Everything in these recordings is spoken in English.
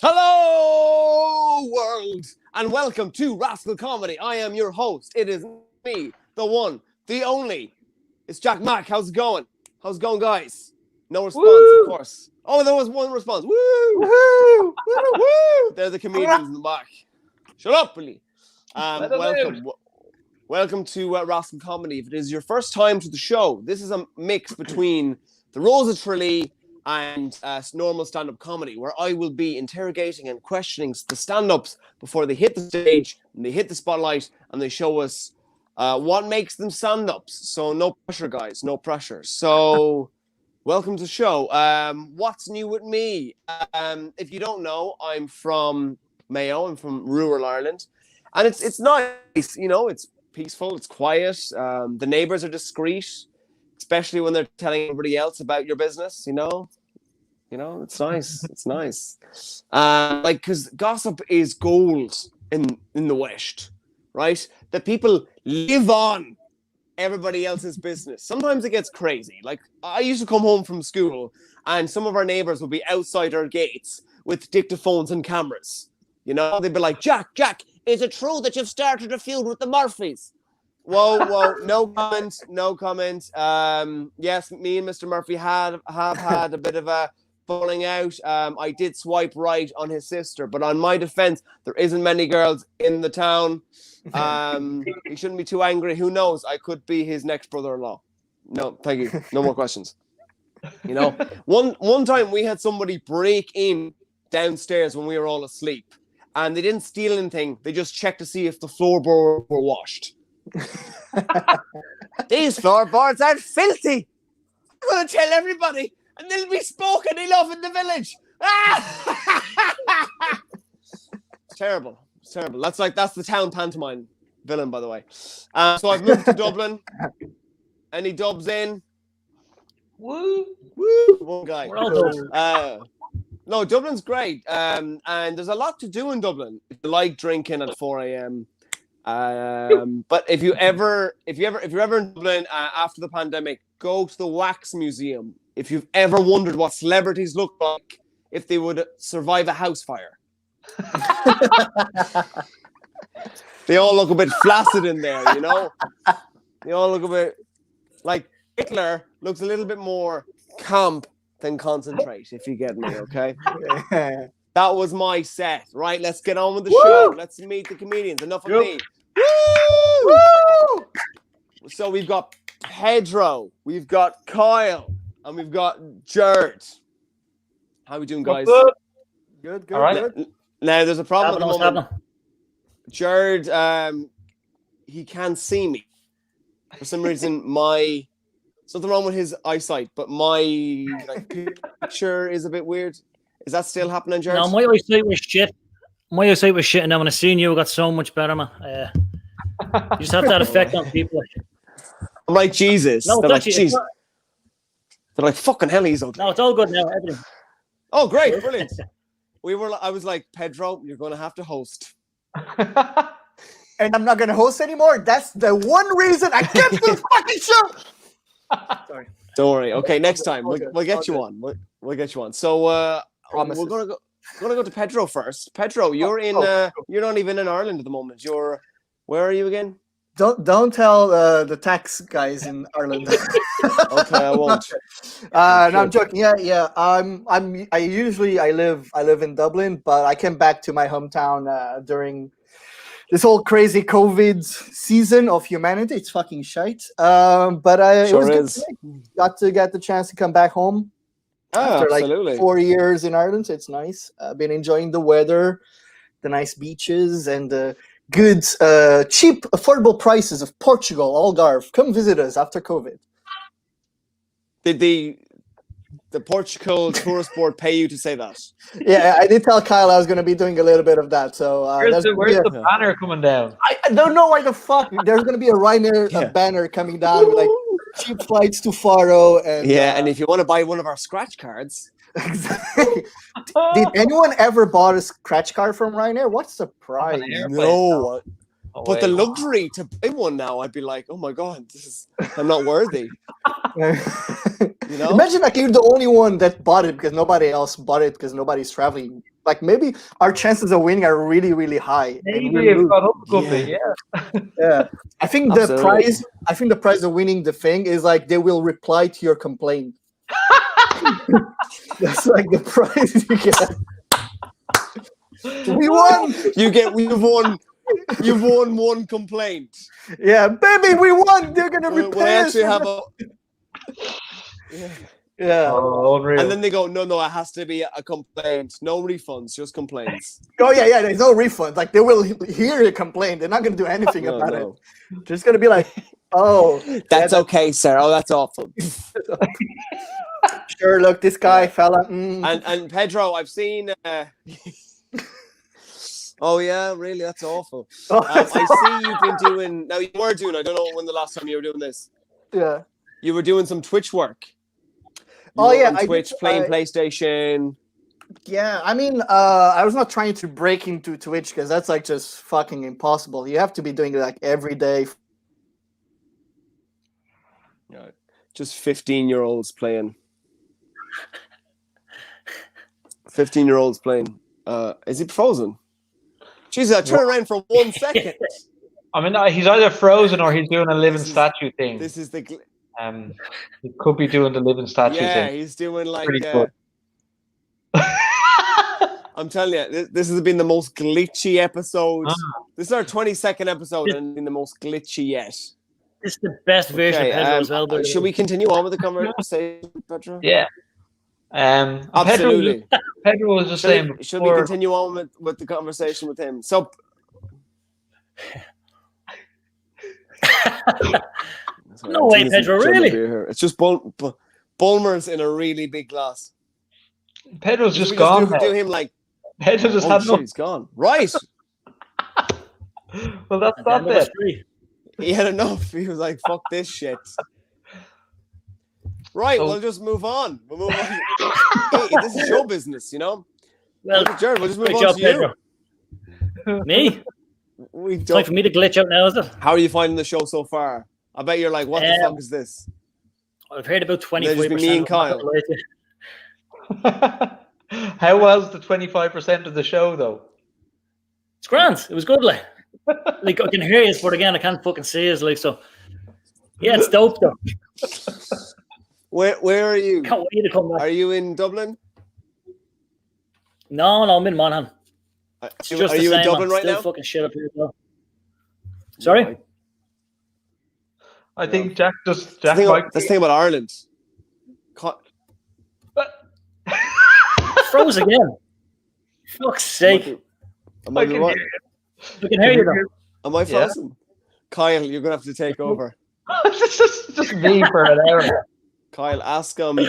Hello, world, and welcome to Rascal Comedy. I am your host. It is me, the one, the only. It's Jack Mack. How's it going? How's it going, guys? No response, Woo! of course. Oh, there was one response. Woo! Woohoo! Woo! They're the comedians in the back. Shut up, Billy. Welcome to Rascal Comedy. If it is your first time to the show, this is a mix between the Rosa Tralee and normal stand-up comedy, where I will be interrogating and questioning the stand-ups before they hit the stage and they hit the spotlight and they show us what makes them stand-ups. So no pressure, guys, no pressure. So welcome to the show. What's new with me? If you don't know, I'm from Mayo. I'm from rural Ireland, and it's nice. You know, it's peaceful. It's quiet. The neighbors are discreet, especially when they're telling everybody else about your business. You know, it's nice. It's nice. Because gossip is gold in the West, right? That people live on everybody else's business. Sometimes it gets crazy. Like, I used to come home from school and some of our neighbors would be outside our gates with dictaphones and cameras. You know, they'd be like, Jack, is it true that you've started a feud with the Murphys? Whoa, no comment. Yes, me and Mr. Murphy have had a bit of a falling out. I did swipe right on his sister, but on my defense, there isn't many girls in the town. He shouldn't be too angry. Who knows? I could be his next brother-in-law. No, thank you. No more questions. You know, one time we had somebody break in downstairs when we were all asleep, and they didn't steal anything. They just checked to see if the floorboards were washed. These floorboards are filthy. I'm going to tell everybody, and they'll be spoken ill of in the village. It's terrible. That's the town pantomime villain, by the way. So I've moved to Dublin. Any dubs in? Woo! One guy. We're all dubs. No, Dublin's great. And there's a lot to do in Dublin. If you like drinking at 4 a.m. But if you're ever in Dublin after the pandemic, go to the Wax Museum. If you've ever wondered what celebrities look like if they would survive a house fire. They all look a bit flaccid in there, you know? They all look a bit like Hitler looks a little bit more camp than concentrate, if you get me, okay? That was my set, right? Let's get on with the show. Let's meet the comedians. Enough of me. Woo! Woo! So we've got Pedro, we've got Kyle, and we've got Gerard. How are we doing, guys? Good. All right. Now, there's a problem at the moment. Gerard, he can't see me. For some reason, something wrong with his eyesight, but my picture is a bit weird. Is that still happening, Gerard? No, my eyesight was shit. And then when I seen you, it got so much better, man. You just have that effect on people. I'm like, Jesus. No, They're like, Jesus. They're like, fucking hell, he's okay. No, it's all good now. Everything. Oh, great. Brilliant. I was like, Pedro, you're going to have to host. And I'm not going to host anymore. That's the one reason I kept this fucking show. Sorry. Don't worry. Okay, next time we'll get you on. We'll get you on. So we're gonna go to Pedro first. Pedro, you're you're not even in Ireland at the moment. Where are you again? Don't tell the tax guys in Ireland. Okay, I won't. No, I'm joking. Yeah. I live in Dublin, but I came back to my hometown during this whole crazy COVID season of humanity. It's fucking shite. But it was good. Got to get the chance to come back home after absolutely. Like 4 years in Ireland. So it's nice. I've been enjoying the weather, the nice beaches, and the good, cheap, affordable prices of Portugal, Algarve. Come visit us after COVID. Did the Portugal tourist board pay you to say that? Yeah, I did tell Kyle I was going to be doing a little bit of that. So where's the banner coming down? I don't know why the fuck. There's going to be a Ryanair banner coming down with like cheap flights to Faro. And, and if you want to buy one of our scratch cards. Exactly. Did anyone ever bought a scratch card from Ryanair? What's the price? No. But the luxury to buy one now, I'd be like, oh my God, I'm not worthy. You know? Imagine like you're the only one that bought it because nobody else bought it because nobody's traveling Like maybe our chances of winning are really, really high. Maybe it's got up a good bit, Yeah. I think the prize of winning the thing is like they will reply to your complaint. That's like the prize you get. We won. You've won one complaint. Yeah, baby, we won. They're gonna repay us. Actually have a. Yeah. Oh, unreal. And then they go, no, it has to be a complaint. No refunds, just complaints. Oh yeah. There's no refund. Like they will hear your complaint. They're not gonna do anything about it. They're just gonna be like, "Oh, that's okay, sir. Oh, that's awful." Sure. Look, this guy, fella. And Pedro, I've seen. Oh yeah, really? That's awful. I see you've been doing. Now you were doing. I don't know when the last time you were doing this. Yeah. You were doing some Twitch work. On Twitch, playing PlayStation. Yeah, I mean, I was not trying to break into Twitch because that's like just fucking impossible. You have to be doing it like every day. Yeah, just 15-year-olds playing. 15-year-olds playing. Is he frozen? Jesus, I turned around for 1 second. I mean, he's either frozen or he's doing a living statue thing. This is the. He could be doing the living statue thing. Yeah, he's doing like. Good. I'm telling you, this has been the most glitchy episode. This is our 22nd episode and been the most glitchy yet. This is the best version of Pedro as well. Should we continue on with the conversation, Pedro? Yeah. Absolutely. Pedro was just saying. Should we continue on with the conversation with him? So. No way, Pedro, really? It's just Bulmers in a really big glass. Pedro's just gone. Do him like. Pedro just had no. He's gone. Right. Well, that's not it. He had enough. He was like, "Fuck this shit." Right. We'll just move on. We'll move on. Hey, this is show business, you know. Well, Jared, we'll just move on job, to you. Pedro. Me? It's time for me to glitch out now, is it? How are you finding the show so far? I bet you're like, what the fuck is this? I've heard about 25%. Me and Kyle. How was the 25% of the show, though? It's grand. It was good, like I can hear you, but again, I can't fucking see you, like so. Yeah, it's dope, though. Where are you? Can't wait to come back. Are you in Dublin? No, I'm in Monaghan. Are you in Dublin right now? Fucking shit up here, though. Sorry. I think Jack just. That's the thing about Ireland. Froze again. Fuck's sake. I can hear you though. Am I frozen? Yeah. Kyle, you're gonna have to take over. just me for an hour. Kyle, ask him.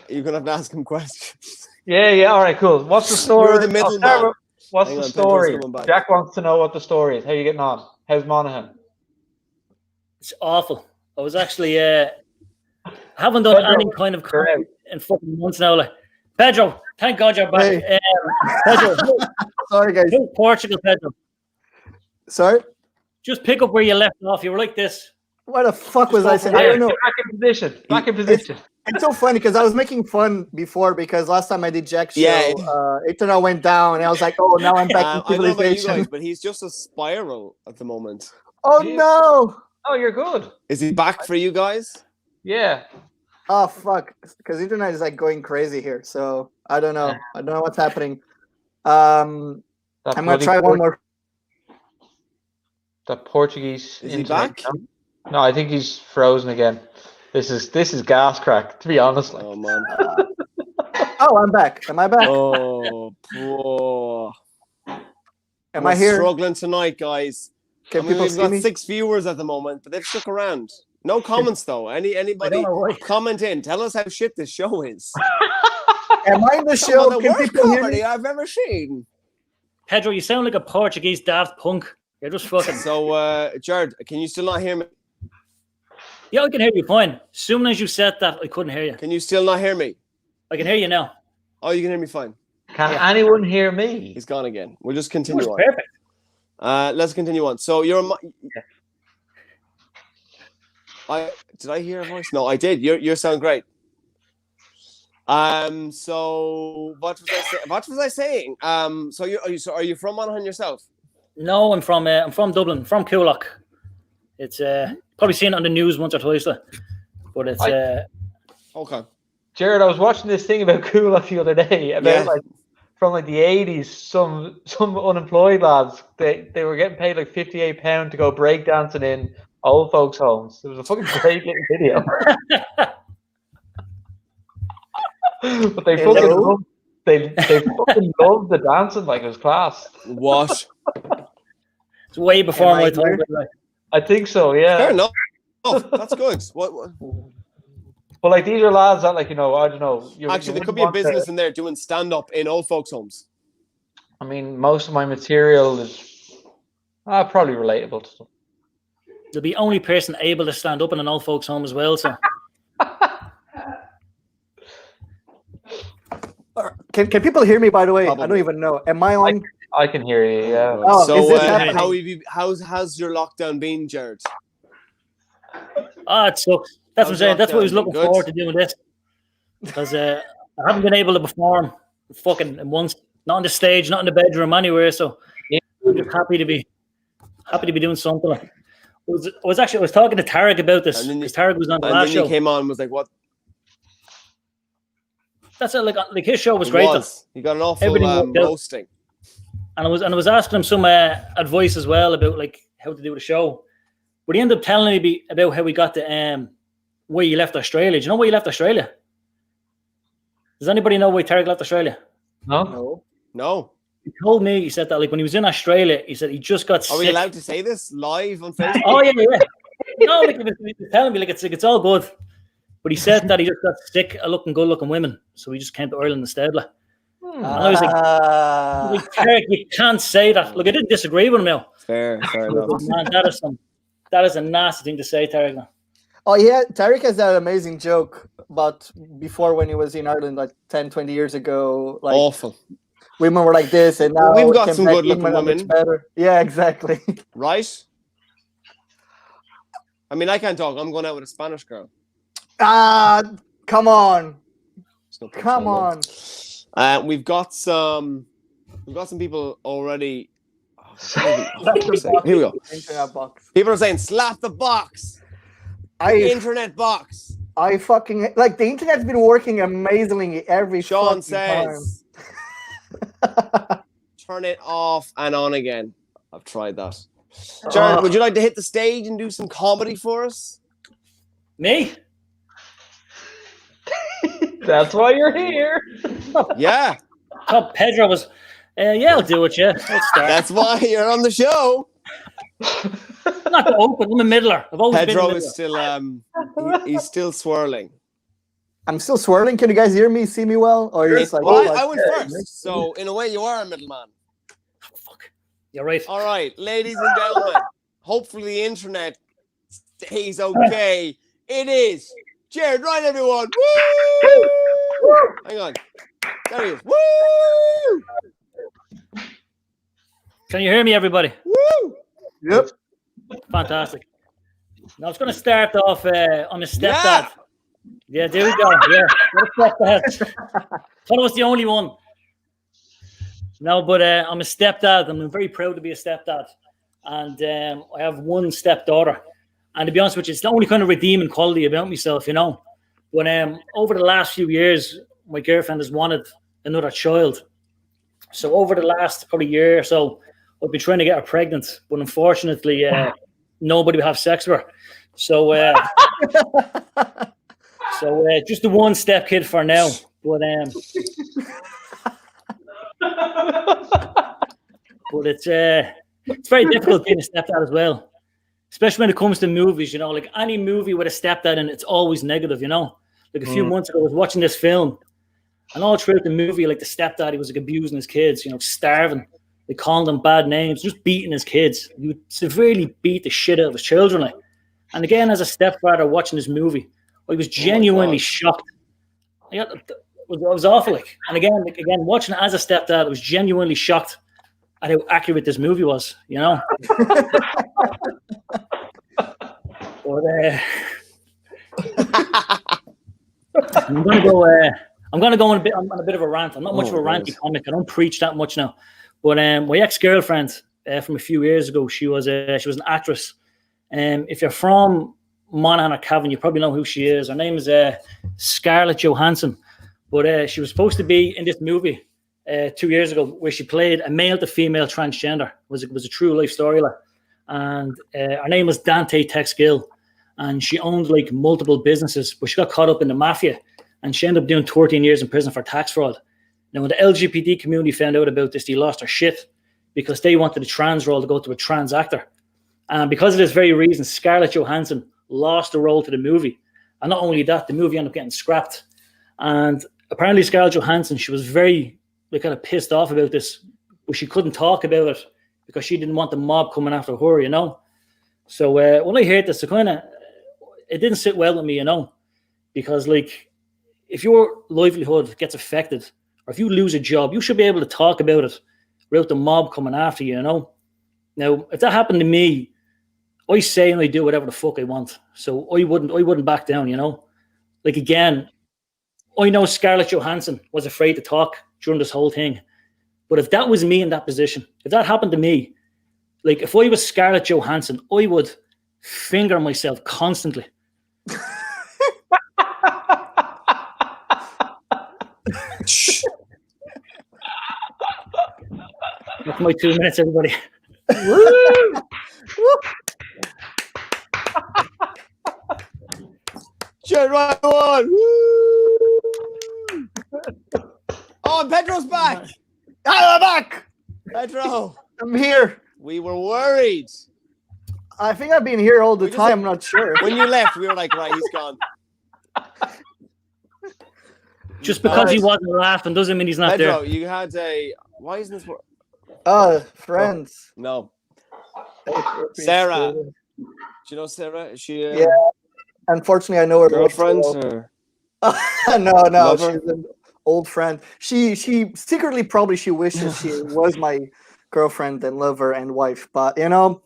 You're gonna have to ask him questions. Yeah. All right, cool. What's the story? You're the middleman. What's the story? Jack wants to know what the story is. How are you getting on? How's Monaghan? It's awful. I was actually haven't done any kind of comedy in fucking months now. Like Pedro, thank God you're back. Hey. Pedro, sorry guys. Portugal, Pedro. Sorry. Just pick up where you left off. You were like this. What the fuck was I saying? I don't know. Back in position. It's so funny because I was making fun before because last time I did Jack's show, internet went down and I was like, oh, now I'm back in civilization. I don't know about you guys, but he's just a spiral at the moment. Oh no! Oh, you're good. Is he back for you guys? Yeah. Oh fuck! Because internet is like going crazy here, so I don't know. I don't know what's happening. I'm gonna try one more. The Portuguese. Is he back? No, I think he's frozen again. This is gas crack, to be honest. Oh man. Oh, I'm back. Am I back? Oh, poor. Am I here? Struggling tonight, guys. We've got 6 viewers at the moment, but they've stuck around. No comments though. Anybody comment in? Tell us how shit this show is. Am I the show? The worst comedy I've ever seen. Pedro, you sound like a Portuguese Daft Punk. You're just fucking. So, Jared, can you still not hear me? Yeah, I can hear you fine. As soon as you said that, I couldn't hear you. Can you still not hear me? I can hear you now. Oh, you can hear me fine. Can anyone hear me? He's gone again. We'll just continue on. Perfect. Let's continue on. So you're. Did I hear a voice? No, I did. You sound great. So what was I saying? So are you from Monaghan yourself? No, I'm from Dublin, from Coolock. It's probably seen it on the news once or twice, but it's okay. Gerard, I was watching this thing about Coolock the other day about from the 80s. Some unemployed lads they were getting paid like £58 to go breakdancing in old folks' homes. It was a fucking great little video. But they fucking loved the dancing, like it was class. What? It's way before my time. I think so, yeah. Fair enough. Oh, that's good. What? But like these are lads that, like, I don't know. Actually, there could be a business in there doing stand-up in old folks' homes. I mean, most of my material is probably relatable to them. You'll be the only person able to stand up in an old folks' home as well, so. Can people hear me, by the way? Probably. I don't even know. Am I on? I can hear you, yeah. Oh, so is this happening? how's your lockdown been, Gerard? It sucks. That's what I'm saying. That's what I was looking forward to doing this. Because I haven't been able to perform fucking months. Not on the stage, not in the bedroom, anywhere. So I'm just happy to be doing something. I was talking to Tarek about this because Tarek was on the last show. And then he came on and was like, "What?" That's it. Like his show was great. He got an awful roasting. And I was asking him some advice as well about like how to do the show. But he ended up telling me about how we got to why you left Australia. Do you know why you left Australia? Does anybody know why Tarek left Australia? No. He told me, he said that like when he was in Australia, he said he just got sick. Are we allowed to say this live on Facebook? Oh yeah. No, like he was telling me like it's all good. But he said that he just got sick of looking good looking women. So he just came to Ireland instead. Like. And I was like, Tarek, you can't say that. Look, I didn't disagree with him now. Fair enough. Man, that is a nasty thing to say, Tarek. Now. Oh yeah, Tarek has that amazing joke about before when he was in Ireland like 10, 20 years ago. Like awful. Women were like this, and now we've got some good looking women. Better. Yeah, exactly. Right? I mean, I can't talk. I'm going out with a Spanish girl. Come on. Come on. We've got some people already. Here we go. Internet box. People are saying, slap the box. The internet box. I fucking like the internet's been working amazingly every Sean fucking time. says turn it off and on again. I've tried that. Jared, would you like to hit the stage and do some comedy for us? Me? That's why you're here. Yeah. Pedro was I'll do it, yeah. Let's start. That's why you're on the show. I'm not the open, I'm a middler. I've always Pedro been a middler. is still he's still swirling. I'm still swirling. Can you guys hear me, see me well? Or you're just like, I went first. So in a way you are a middleman. Fuck. You're right. All right, ladies and gentlemen. Hopefully the internet stays okay. It is Gerard Ryan, everyone. Woo! Hang on. There he is. Woo! Can you hear me, everybody? Woo! Yep. Fantastic. Now I was going to start off on a stepdad. Yeah, there we go. Yeah, what a stepdad. Thought I was the only one. No, but I'm a stepdad. I'm very proud to be a stepdad. And I have one stepdaughter. And to be honest with you, it's the only kind of redeeming quality about myself, you know. But over the last few years, my girlfriend has wanted another child. So over the last probably year or so, I've been trying to get her pregnant. But unfortunately, nobody will have sex with her. So just the one step kid for now. But but it's very difficult being a stepdad as well. Especially when it comes to movies, you know, like any movie with a stepdad in it, it's always negative, you know. Like a few months ago, I was watching this film, and all throughout the movie, like the stepdad, he was like abusing his kids, you know, starving. They called him bad names, just beating his kids. He would severely beat the shit out of his children. Like. And again, as a stepfather watching this movie, I was genuinely shocked. It was awful. Like. And again, watching it as a stepdad, I was genuinely shocked at how accurate this movie was, you know. But I'm I'm going to go on a bit of a rant. I'm not much of a ranty comic. I don't preach that much now. But my ex-girlfriend from a few years ago, she was an actress. If you're from Monaghan or Cavan, you probably know who she is. Her name is Scarlett Johansson. But she was supposed to be in this movie 2 years ago where she played a male to female transgender. It was a true life story. And her name was Dante Texgill. And she owned like multiple businesses, but she got caught up in the mafia. And she ended up doing 14 years in prison for tax fraud. Now, when the LGBT community found out about this, they lost their shit because they wanted the trans role to go to a trans actor. And because of this very reason, Scarlett Johansson lost the role to the movie. And not only that, the movie ended up getting scrapped. And apparently Scarlett Johansson, she was very kind of pissed off about this, but she couldn't talk about it because she didn't want the mob coming after her, you know? So when I heard this, it didn't sit well with me, you know? Because, like, if your livelihood gets affected or if you lose a job, you should be able to talk about it without the mob coming after you, you know? Now, if that happened to me, I say and I do whatever the fuck I want. So I wouldn't back down, you know? Like, again, I know Scarlett Johansson was afraid to talk during this whole thing. But if that was me in that position, if that happened to me, like if I was Scarlett Johansson, I would finger myself constantly. That's my 2 minutes, everybody. Woo! Gerard Ryan! Woo! Oh, and Pedro's back! I'm back! Pedro! I'm here. We were worried. I think I've been here all the time. I'm not sure. When you left, we were like, right, he's gone. Just because he wasn't laughing doesn't mean he's not Pedro, there. you had a... Why isn't this... Friends. No. Sarah. Do you know Sarah? Is she yeah. Unfortunately, I know her girlfriend or... no. Lover? She's an old friend. She secretly probably she wishes she was my girlfriend and lover and wife. But, you know...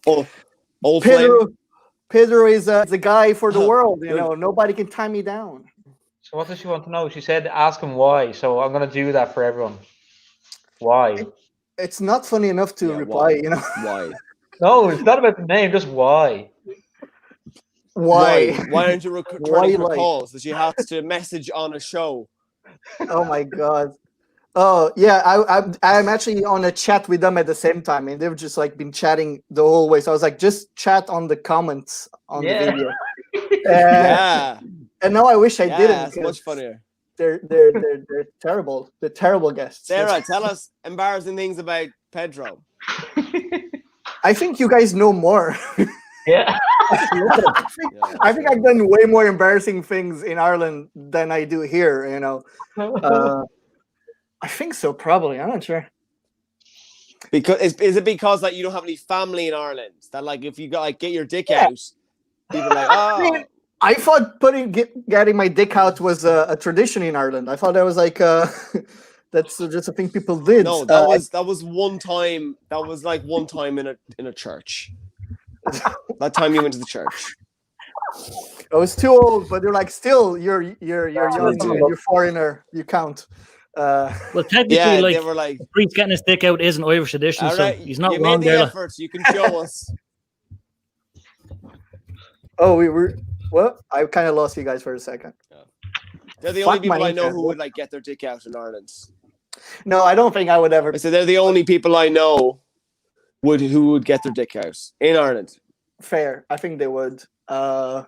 Old Pedro is a guy for the world. You know, nobody can tie me down. So what does she want to know? She said, ask him why. So I'm going to do that for everyone. Why? It's not funny enough to reply, you know. Why? No, it's not about the name, just why. Why? Why aren't you returning her calls? That she has to message on a show. Oh my god. Oh yeah, I'm actually on a chat with them at the same time, and they've just like been chatting the whole way. So I was like, just chat on the comments on the video. Yeah. And now I wish I didn't. It's much funnier. They're terrible. They're terrible guests. Sarah, tell us embarrassing things about Pedro. I think you guys know more. Yeah. I think I've done way more embarrassing things in Ireland than I do here, you know. I think so, probably. I'm not sure. Because is it because like you don't have any family in Ireland? That like if you got like get your dick out, people are like, oh. I mean, I thought getting my dick out was a tradition in Ireland. I thought that was like that's just a thing people did. No, that was one time. That was like one time in a church. That time you went to the church. I was too old, but they're like, still, you're young, you're foreigner, you count. Well, technically, they were like, the priest getting his dick out is an Irish tradition, so he's not wrong there. You made the effort. You can show us. Oh, we were. Well, I kind of lost you guys for a second. Yeah. They're the only people I know who would like get their dick out in Ireland. No, I don't think I would ever. I said they're the only people I know who would get their dick out in Ireland. Fair, I think they would. I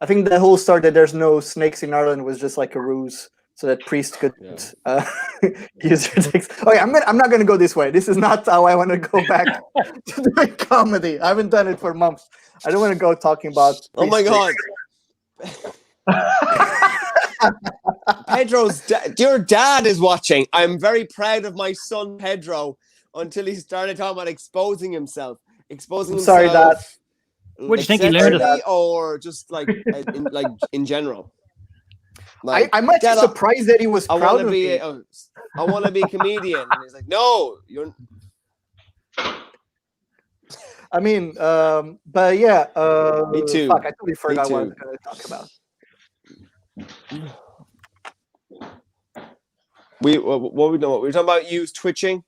think the whole start that there's no snakes in Ireland was just like a ruse, so that priests could use their dicks. Okay, I'm not gonna go this way. This is not how I want to go back to doing comedy. I haven't done it for months. I don't want to go talking about. Oh my god. Your dad is watching. I'm very proud of my son Pedro until he started talking about exposing himself. Sorry, Dad. What do you think he learned it? Or just like in general? Like, I'm actually surprised that he was proud of me. I want to be a comedian. And he's like, no, you're. I mean, but yeah. Me too. Fuck, I totally forgot what I was going to talk about. What we know? We were talking about you twitching.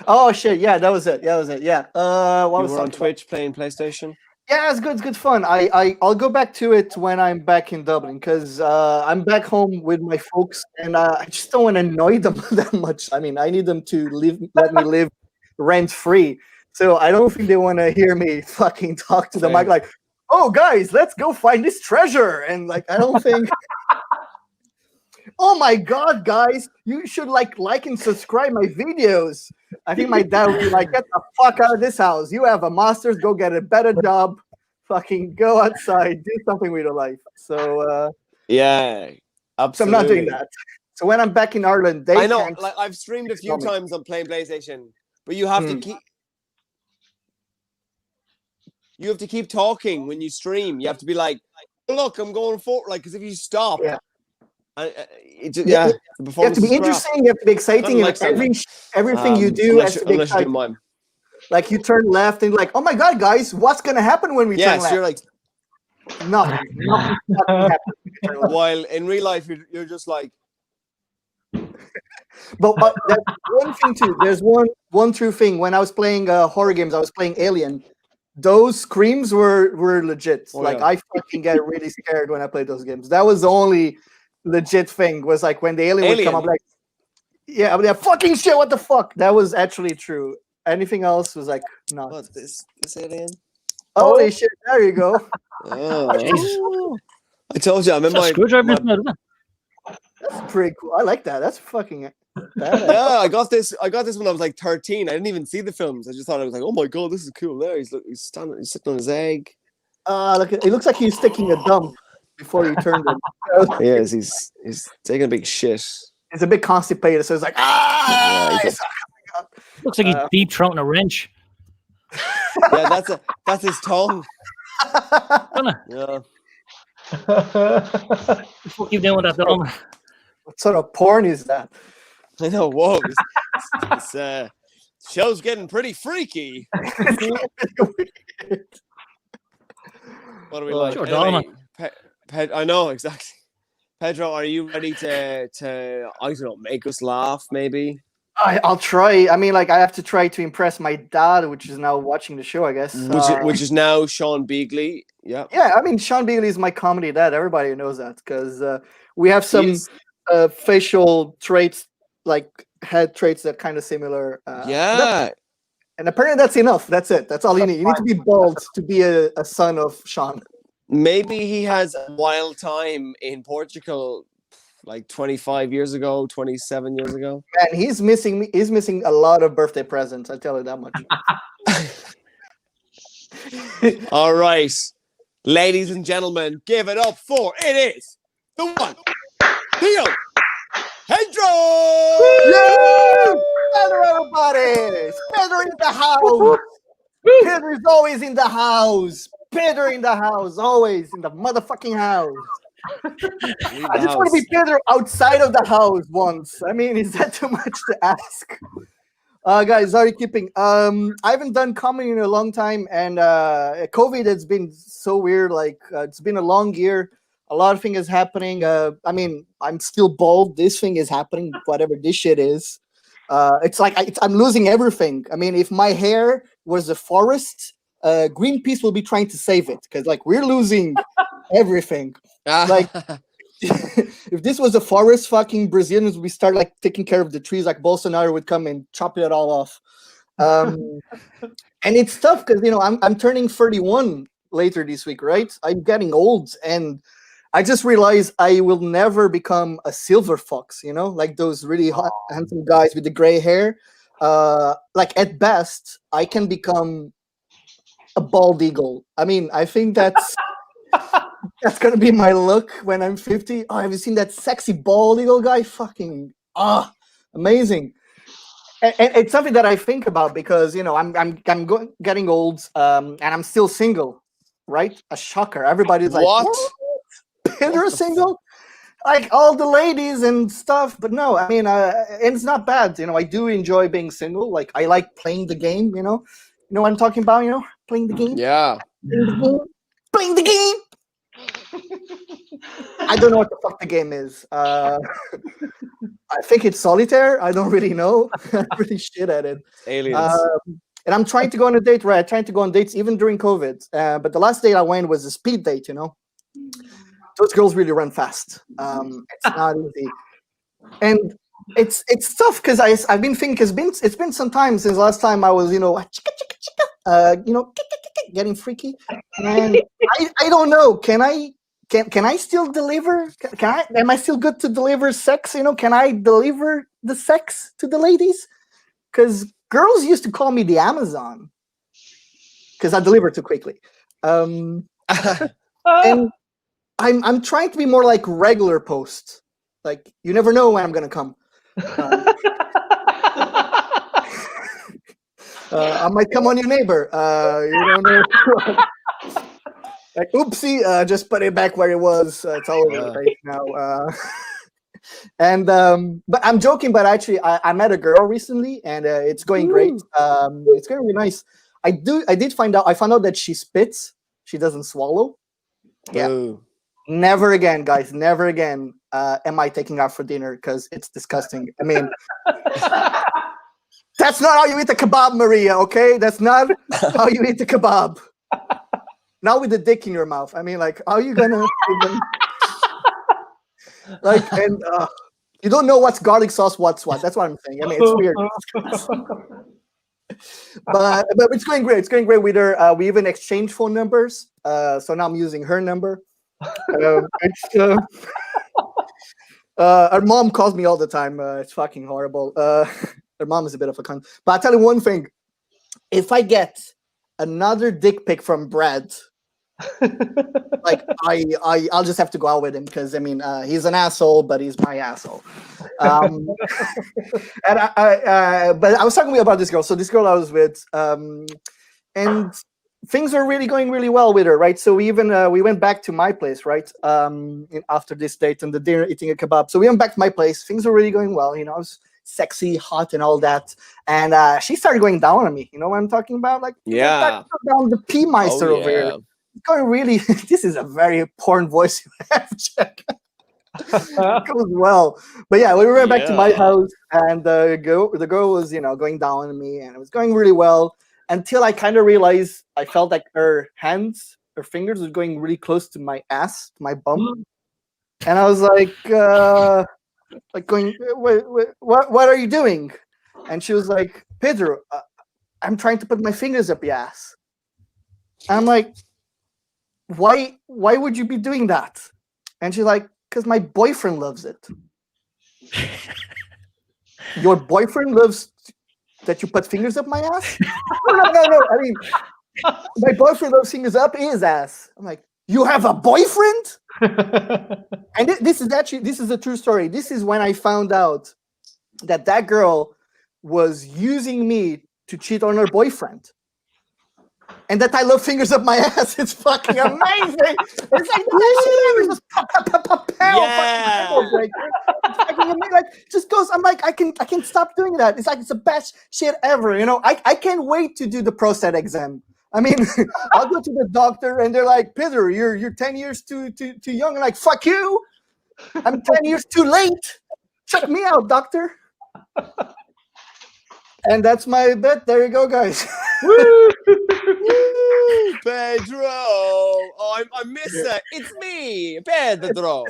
Oh shit! Yeah, that was it. Yeah. What You was were on talking about? Twitch playing PlayStation. Yeah, it's good. It's good fun. I'll go back to it when I'm back in Dublin because I'm back home with my folks, and I just don't want to annoy them that much. I mean, I need them to let me live rent free. So I don't think they want to hear me fucking talk to the mic like, "Oh, guys, let's go find this treasure," and like I don't think. Oh my God, guys, you should like and subscribe my videos. I think my dad would be like, get the fuck out of this house. You have a master's, go get a better job. Fucking go outside, do something with your life. So yeah, absolutely. So I'm not doing that. So when I'm back in Ireland, I know, like I've streamed a few times on playing PlayStation, but you have to keep talking when you stream. You have to be like, look, I'm going for like, because if you stop, yeah. You have to be interesting. You have to be exciting. Like everything you do has to be exciting. Like you turn left and like, oh my God, guys, what's gonna happen when we turn left? You're like, nothing while in real life you're just like. But that's one thing too. There's one true thing. When I was playing horror games, I was playing Alien. Those screams were legit. I fucking get really scared when I play those games. That was the only legit thing, was like when the alien would come up, like, yeah, but fucking shit, what the fuck? That was actually true. Anything else was like, no. What's this alien? Holy shit, there you go. Oh, I told you, I'm in my That's pretty cool. I like that. That's fucking badass. Yeah, I got this when I was like 13. I didn't even see the films. I just thought I was like, oh my God, this is cool. There he's sitting on his egg. Look, it looks like he's sticking a dump before he turned him. Yes, he's taking a big shit. It's a bit constipated, so it's like, looks like he's deep throating a wrench. Yeah, that's his tongue. Yeah. What you doing with that dog? What sort of porn is that? I know. Whoa, this show's getting pretty freaky. What are we like? Sure, anyway, I know exactly. Pedro, are you ready to I don't know, make us laugh? Maybe. I'll try. I mean, like, I have to try to impress my dad, which is now watching the show, I guess. Which is now Sean Beagley. Yeah. Yeah, I mean, Sean Beagley is my comedy dad. Everybody knows that because we have some facial traits, like head traits that kind of similar. And apparently that's enough. That's it. That's all you need. You need to be bald to be a son of Sean. Maybe he has a wild time in Portugal like 25 years ago, 27 years ago. And he's missing a lot of birthday presents, I tell you that much. All right. Ladies and gentlemen, give it up for it is the one, the Pedro! Yeah! Pedro, everybody! Pedro in the house! Pedro is always in the house! Pedro in the house, always in the motherfucking house. I just want to be Pedro outside of the house once. I mean, is that too much to ask? Guys, sorry, keeping. I haven't done comedy in a long time, and COVID has been so weird. Like, it's been a long year. A lot of things is happening. I mean, I'm still bald. This thing is happening, whatever this shit is. It's like I'm losing everything. I mean, if my hair was a forest, Greenpeace will be trying to save it because, like, we're losing everything. Like, if this was a forest, fucking Brazilians would start like taking care of the trees. Like Bolsonaro would come and chop it all off. And it's tough because, you know, I'm turning 31 later this week, right? I'm getting old, and I just realized I will never become a silver fox. You know, like those really hot, handsome guys with the gray hair. Like at best, I can become a bald eagle. I mean, I think that's gonna be my look when I'm 50. Oh, have you seen that sexy bald eagle guy? Fucking amazing. And it's something that I think about because, you know, I'm getting old, and I'm still single, right? A shocker. Everybody's like, what? You're single? Like all the ladies and stuff, but no, I mean, and it's not bad. You know, I do enjoy being single. Like, I like playing the game. You know what I'm talking about? You know, playing the game. Yeah. Playing the game. I don't know what the fuck the game is. I think it's solitaire. I don't really know. I'm pretty shit at it. Aliens. And I'm trying to go on a date, right? Trying to go on dates even during COVID. But the last date I went was a speed date, you know? Those girls really run fast. It's not easy. And it's tough because I've been thinking, it's been some time since last time I was, you know, getting freaky. And I don't know. Can I still deliver? Am I still good to deliver sex? You know, can I deliver the sex to the ladies? Because girls used to call me the Amazon because I deliver too quickly. And I'm trying to be more like regular post. Like, you never know when I'm gonna come. I might come on your neighbor. You don't know. Like, oopsie, just put it back where it was. It's all over the place now. And but I'm joking. But actually, I met a girl recently, and it's going great. It's going really nice. I found out that she spits. She doesn't swallow. Yeah. Ooh. Never again, guys. Never again. Am I taking out for dinner? Because it's disgusting. I mean, that's not how you eat a kebab, Maria. Okay, that's not how you eat a kebab. Not with the dick in your mouth. I mean, like, how are you gonna even... like? And you don't know what's garlic sauce, what's what. That's what I'm saying. I mean, it's weird. but it's going great. It's going great with her. We even exchanged phone numbers. So now I'm using her number. Her mom calls me all the time. It's fucking horrible. Her mom is a bit of a cunt. But I'll tell you one thing. If I get another dick pic from Brad, like I'll just have to go out with him because I mean he's an asshole, but he's my asshole. And but I was talking about this girl. So this girl I was with, and things are really going really well with her, right? So we went back to my place, right? After this date and the dinner, eating a kebab. So we went back to my place. Things were really going well, you know. I was sexy, hot, and all that. And she started going down on me. You know what I'm talking about? Like, yeah, down the P Meister over here. It's going really. This is a very important voice you have, Jack. It goes well, but yeah, we went back to my house, and the girl was, you know, going down on me, and it was going really well. Until I kind of realized, I felt like her fingers were going really close to my ass, my bum. And I was like going, wait, what are you doing? And she was like, Pedro, I'm trying to put my fingers up your ass. And I'm like, why would you be doing that? And she's like, because my boyfriend loves it. Your boyfriend loves that you put fingers up my ass? No. I mean, my boyfriend loves fingers up his ass. I'm like, you have a boyfriend? And this is a true story. This is when I found out that girl was using me to cheat on her boyfriend. And that I love fingers up my ass. It's fucking amazing. It's like that shit just it's fucking amazing. Like, just goes. I'm like, I can stop doing that. It's like it's the best shit ever. You know, I can't wait to do the prostate exam. I mean, I'll go to the doctor and they're like, Pedro, you're 10 years too young. I'm like, fuck you. I'm 10 years too late. Check me out, doctor. And that's my bet. There you go, guys. Woo! Pedro. Oh, I miss it. It's me, Pedro.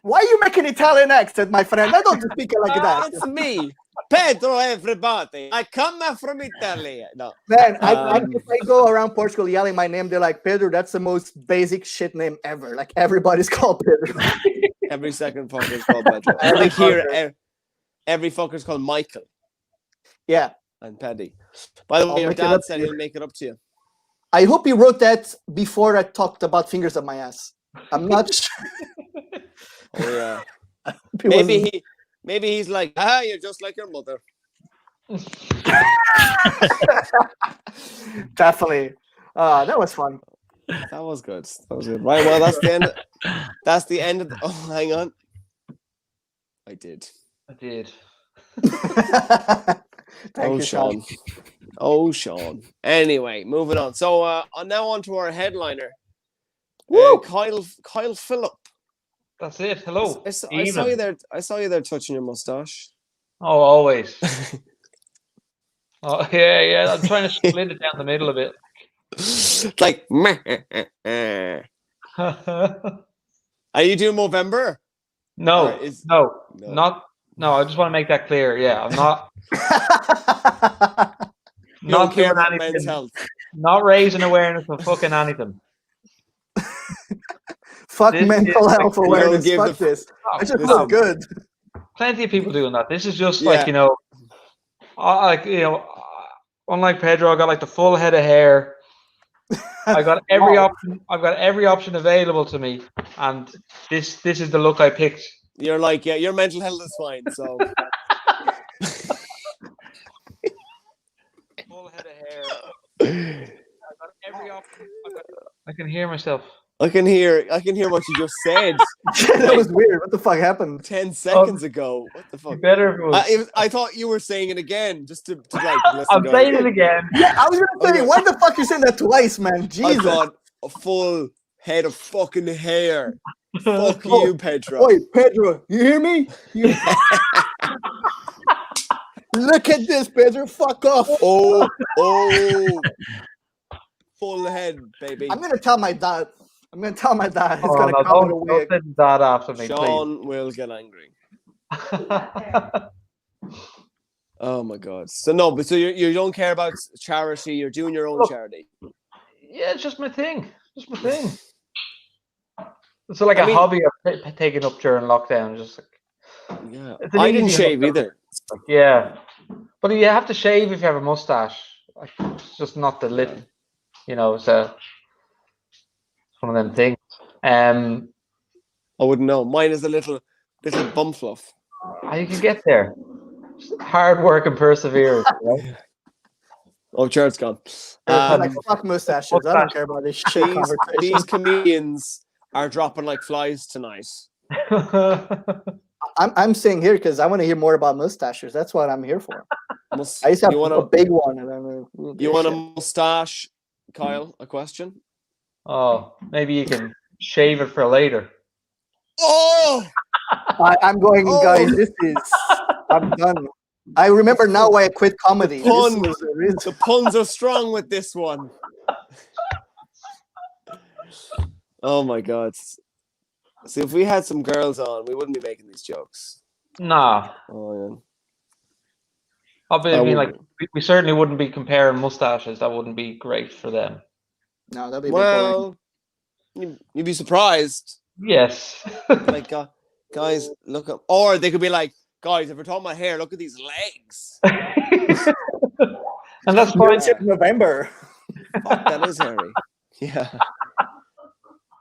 Why are you making Italian accent, my friend? I don't speak it like that. It's me, Pedro. Everybody, I come from Italy. No, man. If I go around Portugal yelling my name, they're like, Pedro. That's the most basic shit name ever. Like, everybody's called Pedro. Every second fucker is called Pedro. I think here, every fucker is called Michael. Yeah. And Paddy. By the way, your dad said he'll make it up to you. I hope he wrote that before I talked about fingers up my ass. I'm not sure. Oh yeah. Maybe he's like, you're just like your mother. Definitely. That was fun. That was good. Right, well, that's the end. That's the end of the... Oh, hang on. I did. Thank you, Sean. Oh, Sean. Anyway, moving on. So now on to our headliner. Kyle Phillip. That's it. Hello. I saw Evening. you there. I saw you there touching your mustache. Oh, always. Oh, yeah. I'm trying to split it down the middle a bit. Like, are you doing Movember? No, Or is- no, No. not. No, I just want to make that clear. Yeah, I'm not. You don't Not care doing about men's anything. health. Not raising awareness of fucking anything. Fuck This mental is- health don't awareness. give Fuck the- this. I just Listen. look good. Plenty of people doing that. This is just Yeah. like, unlike Pedro, I got like the full head of hair. I got every Wow. option. I've got every option available to me, and this is the look I picked. You're like, yeah, your mental health is fine. So Full head of hair. I got every option. I can hear myself. I can hear what you just said That was weird. What the fuck happened? 10 seconds ago. What the fuck? Better if it was. I thought you were saying it again, just to like listen. I'm to saying it again. Yeah, I was gonna say, Okay. why the fuck you saying that twice, man? I Jesus. got a full head of fucking hair. Fuck Oh, you, Pedro. Oi, Pedro, you hear me? Look at this, Pedro. Fuck off. Oh, full head, baby. I'm gonna tell my dad. It's Oh, gonna no, come in a don't wig. send that after me, Sean will get angry. please. Oh my god. So no, but so you don't care about charity. You're doing your own Look. charity. Yeah, it's just my thing. Just my thing. It's like I a mean- hobby I've taken up during lockdown. Just like, Yeah, It's an I didn't easy shave enough- either. yeah, but you have to shave if you have a mustache. Like, it's just not the lip, So it's one of them things. I wouldn't know. Mine is a little bum fluff. You can get there. Just hard work and perseverance. Right? Oh, Jared's gone. I'm like, fuck mustaches. I don't Mustache. care about this shit These conversation. comedians are dropping like flies tonight. I'm saying here because I want to hear more about mustaches. That's what I'm here for. I used to have You a want big one. And then, you want a mustache, Kyle? A question? Oh, maybe you can shave it for later. Oh, I'm going, Oh. guys. I'm done. I remember now why I quit comedy. This Pun. was the reason. the puns are strong with this one. Oh my god. See, if we had some girls on, we wouldn't be making these jokes. Nah, Oh obviously, I like we certainly wouldn't be comparing mustaches. That wouldn't be great for them. No, that'd be yeah. a bit boring. Well, you'd be surprised. Yes. Like, guys, look up. Or they could be like, guys, if we're talking about hair, look at these legs. And that's You're fine. in November. Fuck, that is hairy. Yeah.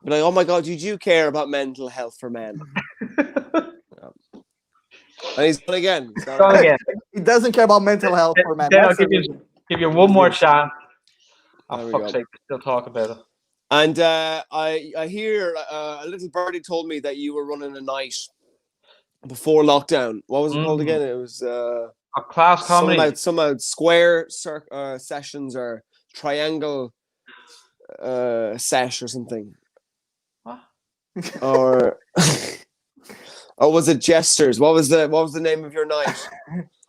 Be like, oh my god, did you care about mental health for men? And he's gone again. He's gone Go again. again. He doesn't care about mental health for men. Then I'll That's the give you, reason. give you one more chance. There Oh, we fuck's go. sake, still talk about it. And I hear a little birdie told me that you were running a night before lockdown. What was it called again? It was A class comedy. somehow square sessions or triangle sesh or something. What? Or or was it Jesters? What was the name of your night?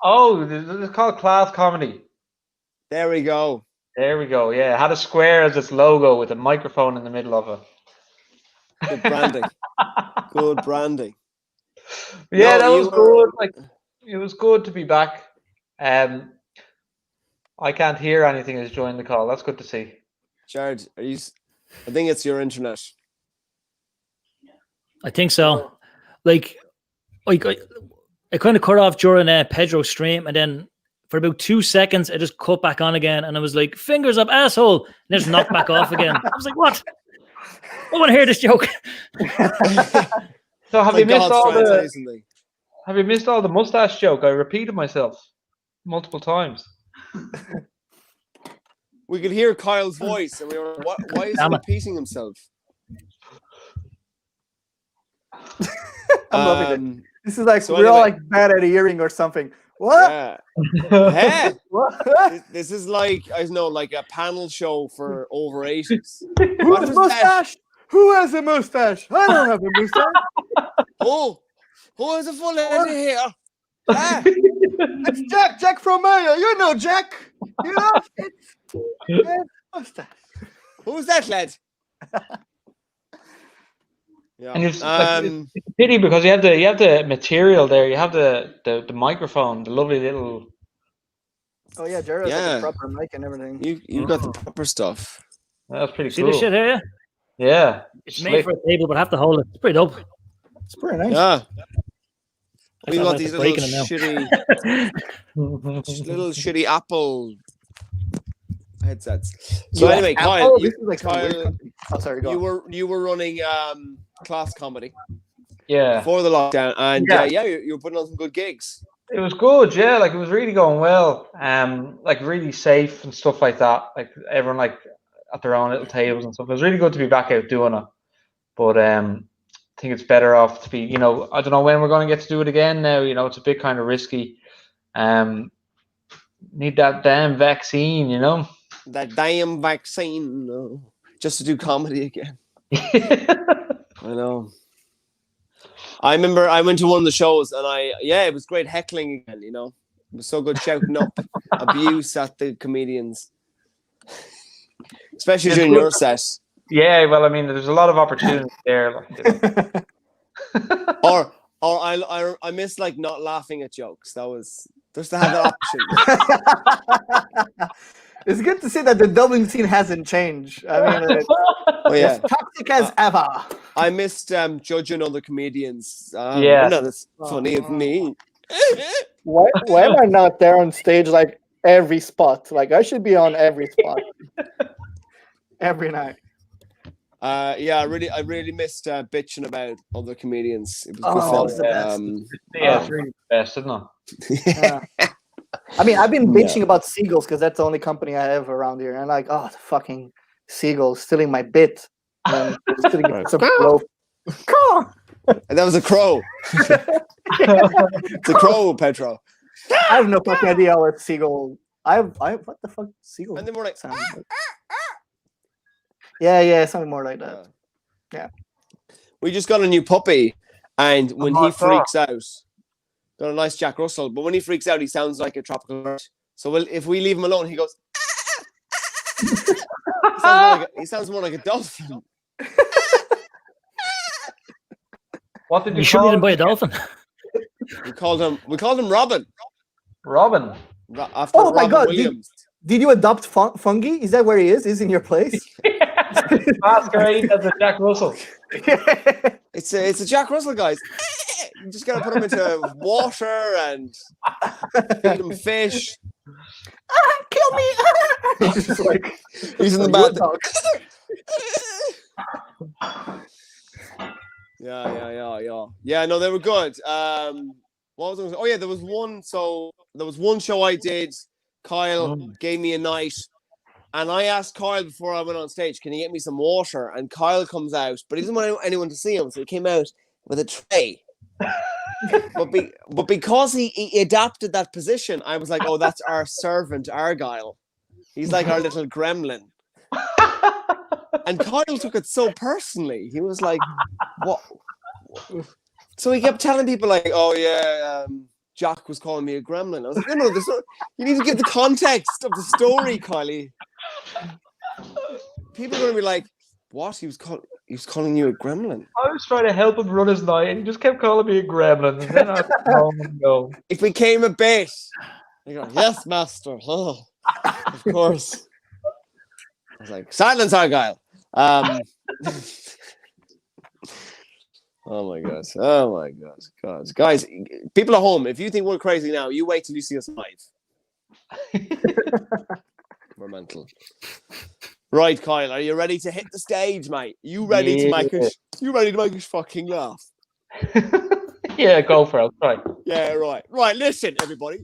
Oh, it's called class comedy. There we go. There we go. Yeah, it had a square as its logo with a microphone in the middle of it. Good branding. Good branding. Yeah, No, that you was were- good. Like, it was good to be back. I can't hear anything as joined the call. That's good to see. Jared, are you? I think it's your internet. I think so. Like I kind of cut off during Pedro's stream, and then for about 2 seconds, I just cut back on again, and I was like, "Fingers up, asshole!" And just knocked back off again. I was like, "What? I want to hear this joke." So have Like you missed God's all the translating me. Have you missed all the mustache joke? I repeated myself multiple times. We could hear Kyle's voice, and we were, "What? Why is he Damn it. repeating himself?" I'm loving it. Um, This is like So we're all anyway. like bad at hearing or something. What? yeah. Hey, What? this is like, I don't know, like a panel show for over 80s. Who has a mustache? Who has a mustache? I don't have a mustache. Oh, who is a full head here? Ah, It's Jack from Mayo. You know Jack. You know what's that? who's that lad? Yeah. And it's a pity because you have the material there. You have the microphone, the lovely little. Oh yeah, Jared's got Yeah. the proper mic and everything. you got the proper stuff. That's pretty See cool. this shit here? Yeah, It's made for a table, but I have to hold it. It's pretty dope. It's pretty nice. Yeah. I We thought got I these was little breaking it now. shitty Apple headsets. So Yeah. anyway, Apple? Kyle, This is like a weird Kyle, company. Oh, sorry, go on. you were running class comedy Yeah, before the lockdown, and Yeah. you were putting on some good gigs. it was good. Yeah, like it was really going well. Like really safe and stuff like that. Like everyone like at their own little tables and stuff. It was really good to be back out doing it. But I think it's better off to be. You know, I don't know when we're going to get to do it again. Now, you know, it's a bit kind of risky. Need that damn vaccine. You know. That damn vaccine, no. Just to do comedy again. I know. I remember I went to one of the shows and it was great heckling again, you know. It was so good shouting up abuse at the comedians. Especially during your set. Yeah, well, I mean, there's a lot of opportunity there. Like, you know. Or I miss like not laughing at jokes. That was just to have that option. It's good to see that the Dublin scene hasn't changed. I mean, it's toxic as ever. I missed judging other comedians. Yeah. Not as funny as me. Why am I not there on stage like every spot? Like I should be on every spot. Every night. I really missed bitching about other comedians. It was Oh, good fun. it's the best. Yeah, it's really the best, isn't it? Yeah. I mean, I've been bitching about seagulls because that's the only company I have around here. And like, oh, the fucking seagulls stealing my bit. And stealing some rope. And that was a crow. It's a crow, Pedro. I have no fucking idea how a seagull. I what the fuck seagull? And then we're like, sounds like. Yeah, something more like that. Yeah. We just got a new puppy, and when he I saw. freaks out, got a nice Jack Russell, but when he freaks out, he sounds like a tropical bird. So if we leave him alone, he goes. He sounds more like a dolphin. What did You you should call need to him? buy a dolphin. We called him Robin. Robin. After Oh my Robin God, Williams. Did you adopt Fungi? Is that where he is? Is in your place? Masquerade as a Jack Russell. It's a Jack Russell, guys. You just gotta put him into water and feed him fish. Kill me! He's just like, He's in the "You're a bath. dog." Yeah. Yeah, no, they were good. What was I gonna say? Oh yeah, there was one show I did. Kyle gave me a night, and I asked Kyle before I went on stage, can you get me some water? And Kyle comes out, but he doesn't want anyone to see him, so he came out with a tray. but because he adapted that position, I was like, oh, that's our servant Argyle. He's like our little gremlin. And Kyle took it so personally. He was like, what? So he kept telling people like, oh yeah, Jack was calling me a gremlin. I was like, no, there's no, you need to give the context of the story, Kylie. People are going to be like, what? He was calling you a gremlin. I was trying to help him run his night, and he just kept calling me a gremlin. And then I was like, oh no. It became a bit. They go, yes, master. Oh, of course. I was like, silence, Argyle. Oh my god, guys, people at home, if you think we're crazy now, you wait till you see us live. We're mental. Right, Kyle, are you ready to hit the stage, mate? You ready to make us fucking laugh? Yeah, go for it. Right. Yeah, right. Right, listen, everybody.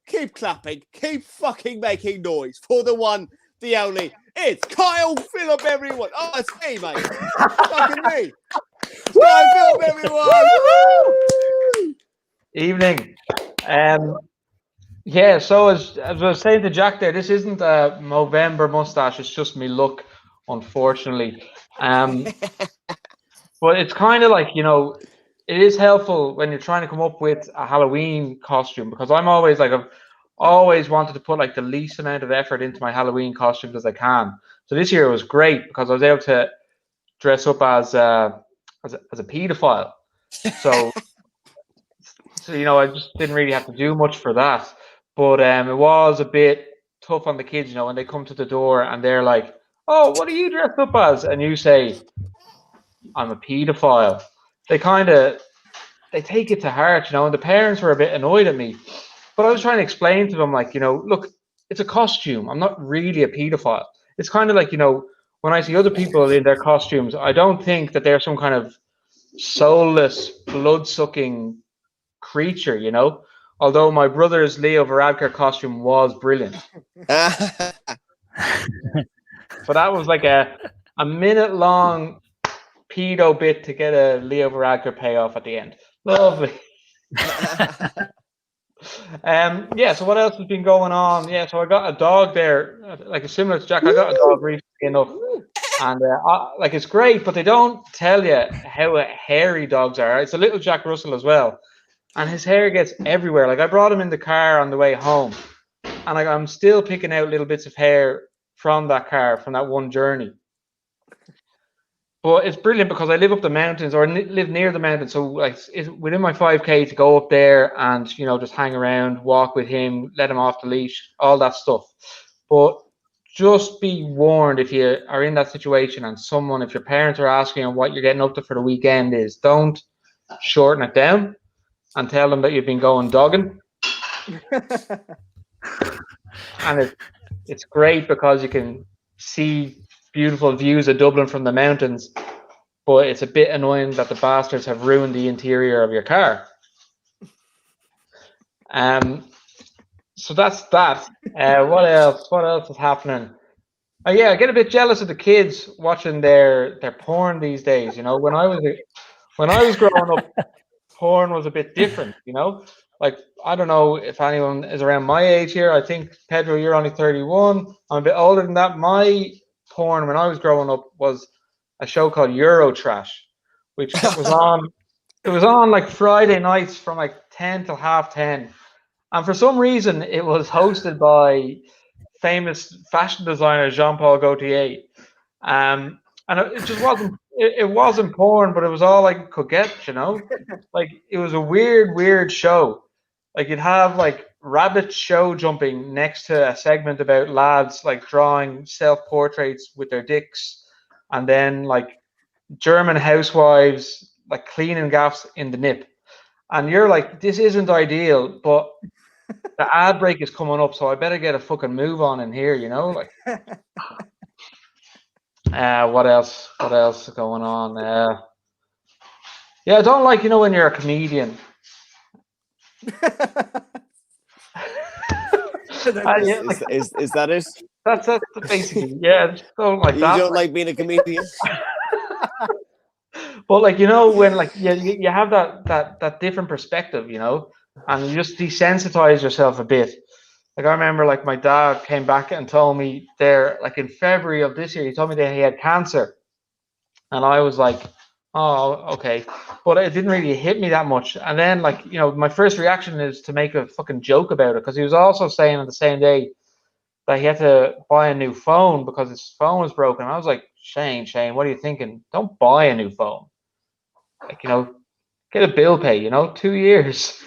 Keep clapping, keep fucking making noise for the one, the only. It's Kyle Phillip, everyone. Oh, it's me, mate. Fucking me. Kyle Phillip, everyone. Evening. Yeah, so as I was saying to Jack there, this isn't a Movember mustache, it's just me look, unfortunately. But it's kind of like, you know, is helpful when you're trying to come up with a Halloween costume, because I'm always like, I've always wanted to put like the least amount of effort into my Halloween costumes as I can. So this year it was great because I was able to dress up as a paedophile. So I just didn't really have to do much for that. But it was a bit tough on the kids, when they come to the door and they're like, "Oh, what are you dressed up as?" And you say, "I'm a paedophile." They take it to heart, and the parents were a bit annoyed at me. But I was trying to explain to them, like, look, it's a costume. I'm not really a paedophile. It's kind of like, when I see other people in their costumes, I don't think that they're some kind of soulless, blood-sucking creature, Although my brother's Leo Varadkar costume was brilliant. But that was like a minute-long pedo bit to get a Leo Varadkar payoff at the end. Lovely. So what else has been going on? So I got a dog there, like similar to Jack. I got a dog recently enough, and like it's great, but they don't tell you how hairy dogs are. It's a little Jack Russell as well, and his hair gets everywhere. Like I brought him in the car on the way home, and I'm still picking out little bits of hair from that car from that one journey. But it's brilliant because I live up the mountains, or live near the mountains. So like it's within my 5K to go up there and, just hang around, walk with him, let him off the leash, all that stuff. But just be warned if you are in that situation and if your parents are asking what you're getting up to for the weekend is, don't shorten it down and tell them that you've been going dogging. And it's great because you can see beautiful views of Dublin from the mountains, but it's a bit annoying that the bastards have ruined the interior of your car. So that's that. What else is happening? I get a bit jealous of the kids watching their porn these days. When I was growing up, porn was a bit different. Like I don't know if anyone is around my age here. I think Pedro, you're only 31. I'm a bit older than that. My porn when I was growing up was a show called Eurotrash, which was on. It was on like Friday nights from like 10 till 10:30, and for some reason it was hosted by famous fashion designer Jean-Paul Gaultier, and it just wasn't. It wasn't porn, but it was all I could get. Like it was a weird show. Like you'd have like rabbit show jumping next to a segment about lads like drawing self-portraits with their dicks, and then like German housewives like cleaning gaffs in the nip. And you're like, this isn't ideal, but the ad break is coming up, so I better get a fucking move on in here, like. What else is going on? I don't like, when you're a comedian. Is that it? That's basically, I just don't like that. You don't like being a comedian? But like, when like you have that different perspective, and you just desensitize yourself a bit. Like I remember like my dad came back and told me there, like in February of this year, he told me that he had cancer. And I was like, oh, okay. But it didn't really hit me that much. And then like, my first reaction is to make a fucking joke about it, because he was also saying on the same day that he had to buy a new phone because his phone was broken. And I was like, Shane, what are you thinking? Don't buy a new phone. Like, get a bill pay, 2 years.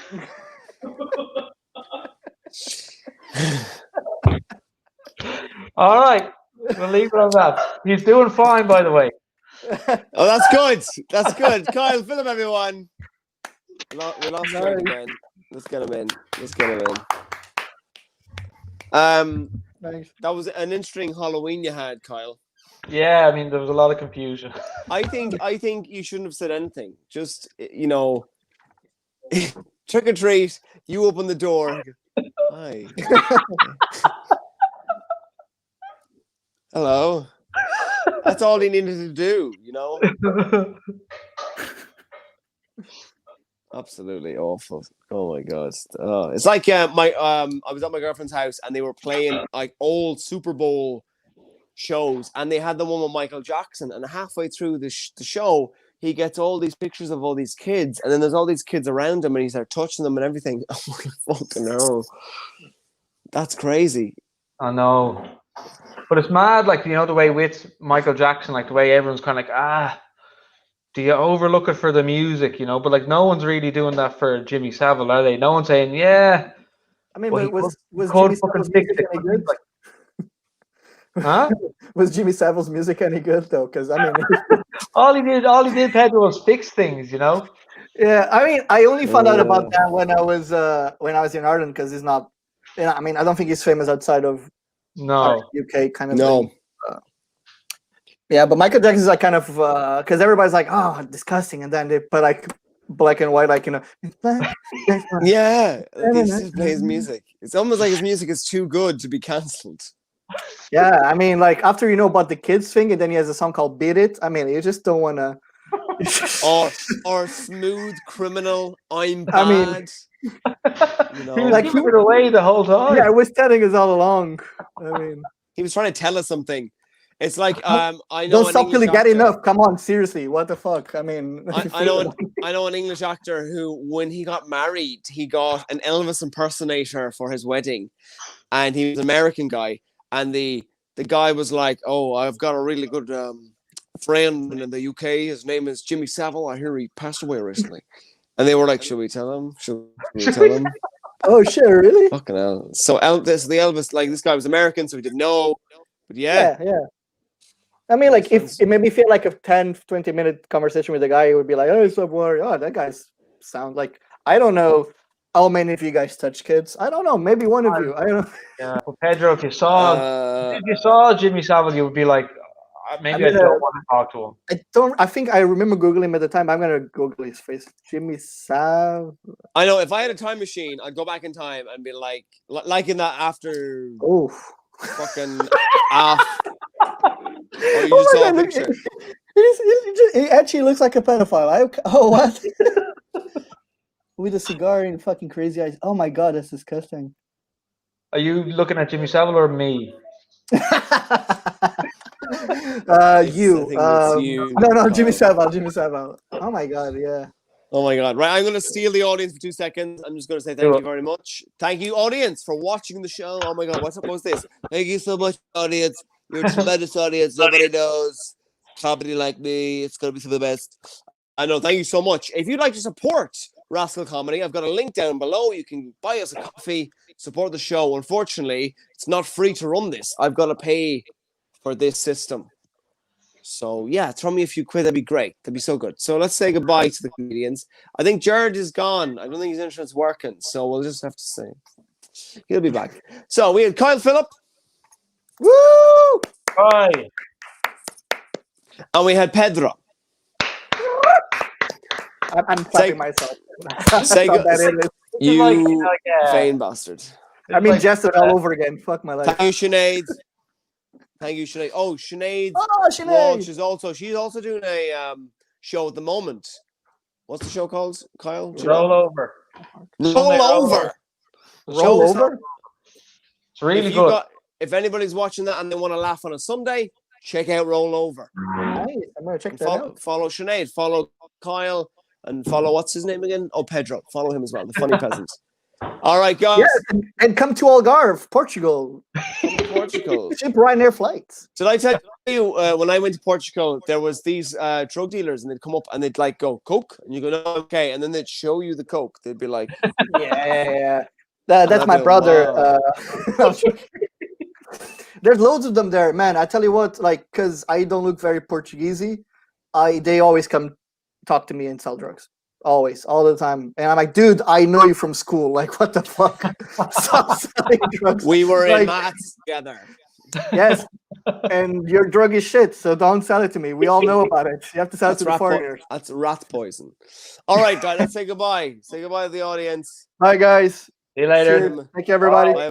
All right, we'll leave it on that. He's doing fine, by the way. Oh, that's good. That's good. Kyle, film everyone. We lost him again. Let's get him in. Thanks. That was an interesting Halloween you had, Kyle. Yeah, I mean, there was a lot of confusion. I think you shouldn't have said anything. Just, trick or treat. You open the door. Hi. Hello. That's all he needed to do, Absolutely awful. Oh my god. It's like I was at my girlfriend's house and they were playing like old Super Bowl shows, and they had the one with Michael Jackson, and halfway through the show he gets all these pictures of all these kids, and then there's all these kids around him, and he's there touching them and everything. Oh my fucking hell. That's crazy. I know. But it's mad, like, the way with Michael Jackson, like the way everyone's kind of like, do you overlook it for the music, But like, no one's really doing that for Jimmy Savile, are they? No one's saying, yeah. I mean, well, was Jimmy fucking Savile's stick music any good? Huh? Was Jimmy Savile's music any good though? Because I mean, all he did, Pedro, was fix things, Yeah, I mean, I only found out about that when I was in Ireland, because he's not. Yeah, I mean, I don't think he's famous outside of UK kind of thing. Yeah, but Michael Jackson's like kind of because everybody's like, oh, disgusting, and then they put like black and white, like yeah, he just plays music. It's almost like his music is too good to be cancelled. Yeah, I mean, like after you know about the kids thing, and then he has a song called "Beat It." I mean, you just don't want to. or Smooth Criminal. I'm bad. I mean, he was like giving it away the whole time. Yeah, I was telling us all along. I mean, he was trying to tell us something. It's like I know. Don't stop till you get enough. Come on, seriously, what the fuck? I mean, I know an English actor who, when he got married, he got an Elvis impersonator for his wedding, and he was an American guy, and the guy was like, "Oh, I've got a really good friend in the UK. His name is Jimmy Savile. I hear he passed away recently." And they were like, "Should we tell him? Should we tell him?" Oh shit, really? Fucking hell. So the Elvis, like, this guy was American, so he didn't know. But yeah. I mean, like, if it made me feel like a 10, 20-minute conversation with a guy, it would be like, oh, so boring. Oh, that guy sounds like, I don't know how many of you guys touch kids. I don't know. Maybe one of you. I don't know. Yeah, well, Pedro, if you saw Jimmy Savile, you would be like, maybe I don't want to talk to him. I think I remember Googling him at the time. I'm going to Google his face. Jimmy Savile. I know, if I had a time machine, I'd go back in time and be like in that after fucking off. Or you just saw a picture. He actually looks like a pedophile. What? With a cigar and fucking crazy eyes. Oh my god, that's disgusting. Are you looking at Jimmy Savile or me? You. No, Jimmy Savile. Oh my god, yeah. Oh my god. Right, I'm going to steal the audience for 2 seconds. I'm just going to say thank you very much. Thank you, audience, for watching the show. Oh my god, what's this? Thank you so much, audience. You're a tremendous audience. Nobody knows comedy like me. It's going to be some of the best. I know. Thank you so much. If you'd like to support Rascal Comedy, I've got a link down below. You can buy us a coffee, support the show. Unfortunately, it's not free to run this. I've got to pay for this system. So, yeah, throw me a few quid. That'd be great. That'd be so good. So let's say goodbye to the comedians. I think Gerard is gone. I don't think his internet's working. So we'll just have to say he'll be back. So we had Kyle Phillip. Woo! Hi. And we had Pedro. I'm clapping myself. Say good. You vain bastard. I mean, Jester all over again. Fuck my life. Thank you, Sinead. Thank you, Sinead. Oh, Sinead. Oh, Sinead. She's also doing a show at the moment. What's the show called, Kyle? Roll Over. Roll Over. It's really good. If anybody's watching that and they want to laugh on a Sunday, check out Roll Over. Nice. I'm gonna check that out. Follow Sinead, follow Kyle, and follow, what's his name again? Oh, Pedro. Follow him as well, the funny peasant. All right, guys. Yeah, and come to Algarve, Portugal. Portugal. Cheap Ryanair flights. Did I tell you when I went to Portugal, there was these drug dealers, and they'd come up and they'd like go, Coke? And you go, no, okay. And then they'd show you the Coke. They'd be like, yeah. That's my brother. Wow. There's loads of them there, man. I tell you what, like, because I don't look very Portuguese, they always come talk to me and sell drugs. Always, all the time. And I'm like, dude, I know you from school. Like, what the fuck? Stop selling drugs. We were in maths together. Yes. And your drug is shit, so don't sell it to me. We all know about it. You have to sell it to the foreigners. That's rat poison. All right, guys, let's say goodbye. Say goodbye to the audience. Bye, guys. See you later. Thank you, everybody. Bye.